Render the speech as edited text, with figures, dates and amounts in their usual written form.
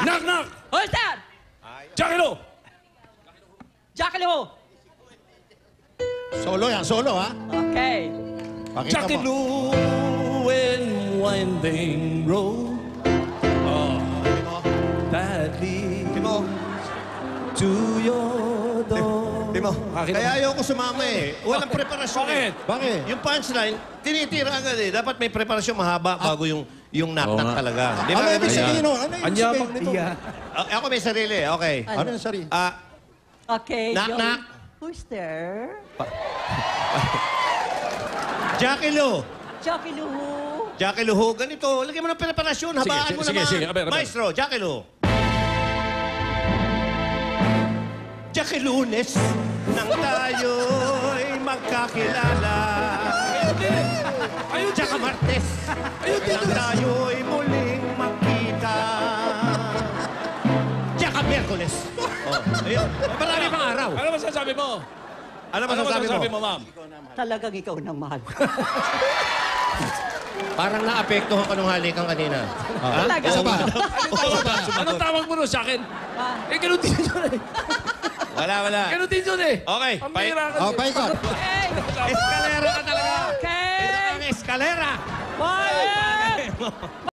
Knock, knock! Who's that? Jackie Lou! Jackie Lou. Solo yan, solo ha. Okay. Pakita Jackie mo. Lou and winding road. Oh, that leads Timo, to your door. Timo. Bakit Kaya naman? ayoko sumama eh. Walang preparasyon. Bakit? Bakit? Yung punchline, tinitira agad eh. Dapat may preparasyon mahaba bago yung knock-knock nga. talaga. Di ba? Ano ibig Kaya- sabihin nun? Ano ibig Anyabang sabihin nito? niya. Ako may sarili, okay. Ano yung sari? Okay. Knock, yung- knock. Who's there? Jackie Lou. Jackie Lou. Jackie Lou, ganito. Lagyan mo ng preparasyon. Habaan mo sige, naman. sige. Aber. Maestro, Jackie Lou. Jackie Lunes, nang tayo'y magkakilala. Ayun, Jackie Martes, nang tayo'y muling magkita. Jackie Miyerkules. Oh, ayun. Marami pang araw. Ano masasabi mo? Ano masasabi mo? ma'am? Talagang ikaw nang mahal. Parang naapektuhan ka nung halikan kanina. Talaga. Isa pa. Anong tawag mo nun sa akin? Ah. Eh, ganun din yun eh. Wala. Ganun din yun eh. Okay, Ang bihira ka Oh, din. paikot. Okay. Eskalera ka talaga. Okay. Ito ang eskalera. Quiet.